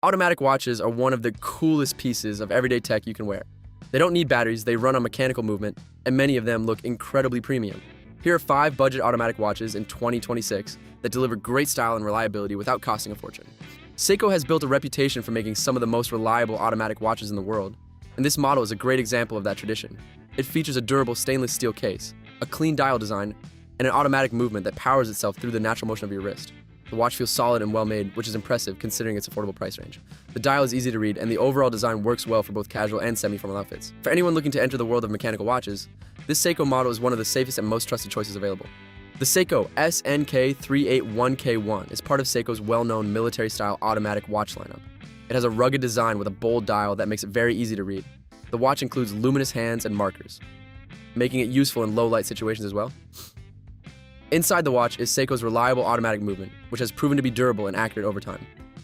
Automatic watches are one of the coolest pieces of everyday tech you can wear. They don't need batteries, they run on mechanical movement, and many of them look incredibly premium. Here are 5 budget automatic watches in 2026 that deliver great style and reliability without costing a fortune. Seiko has built a reputation for making some of the most reliable automatic watches in the world, and this model is a great example of that tradition. It features a durable stainless steel case, a clean dial design, and an automatic movement that powers itself through the natural motion of your wrist. The watch feels solid and well made, which is impressive considering its affordable price range. The dial is easy to read, and the overall design works well for both casual and semi-formal outfits. For anyone looking to enter the world of mechanical watches, this Seiko model is one of the safest and most trusted choices available. The Seiko SNK381K1 is part of Seiko's well-known military-style automatic watch lineup. It has a rugged design with a bold dial that makes it very easy to read. The watch includes luminous hands and markers, making it useful in low-light situations as well. Inside the watch is Seiko's reliable automatic movement, which has proven to be durable and accurate over time.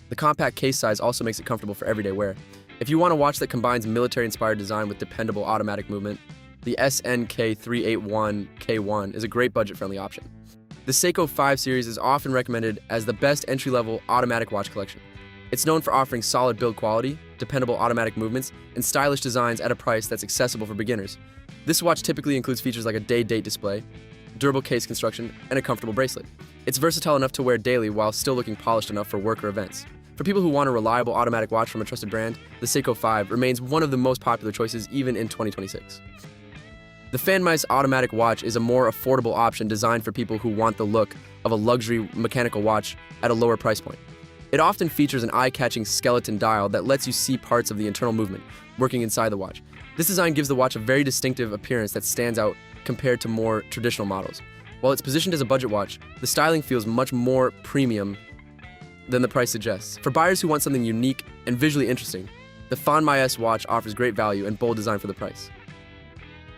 The compact case size also makes it comfortable for everyday wear. If you want a watch that combines military-inspired design with dependable automatic movement, the SNK381K1 is a great budget-friendly option. The Seiko 5 series is often recommended as the best entry-level automatic watch collection. It's known for offering solid build quality, dependable automatic movements, and stylish designs at a price that's accessible for beginners. This watch typically includes features like a day-date display, durable case construction, and a comfortable bracelet. It's versatile enough to wear daily while still looking polished enough for work or events. For people who want a reliable automatic watch from a trusted brand, the Seiko 5 remains one of the most popular choices even in 2026. The Fanmeis automatic watch is a more affordable option designed for people who want the look of a luxury mechanical watch at a lower price point. It often features an eye-catching skeleton dial that lets you see parts of the internal movement working inside the watch. This design gives the watch a very distinctive appearance that stands out compared to more traditional models. While it's positioned as a budget watch, the styling feels much more premium than the price suggests. For buyers who want something unique and visually interesting, the Fanmeis watch offers great value and bold design for the price.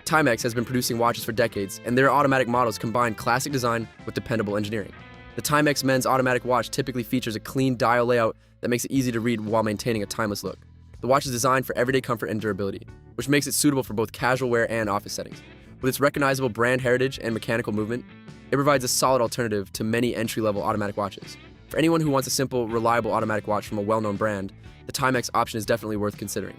Timex has been producing watches for decades, and their automatic models combine classic design with dependable engineering. The Timex men's automatic watch typically features a clean dial layout that makes it easy to read while maintaining a timeless look. The watch is designed for everyday comfort and durability, which makes it suitable for both casual wear and office settings. With its recognizable brand heritage and mechanical movement, it provides a solid alternative to many entry-level automatic watches. For anyone who wants a simple, reliable automatic watch from a well-known brand, the Timex option is definitely worth considering.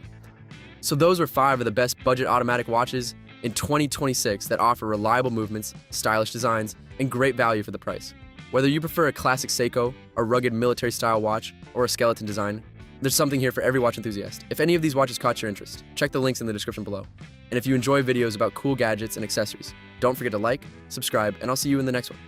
So those were 5 of the best budget automatic watches in 2026 that offer reliable movements, stylish designs, and great value for the price. Whether you prefer a classic Seiko, a rugged military-style watch, or a skeleton design, there's something here for every watch enthusiast. If any of these watches caught your interest, check the links in the description below. And if you enjoy videos about cool gadgets and accessories, don't forget to like, subscribe, and I'll see you in the next one.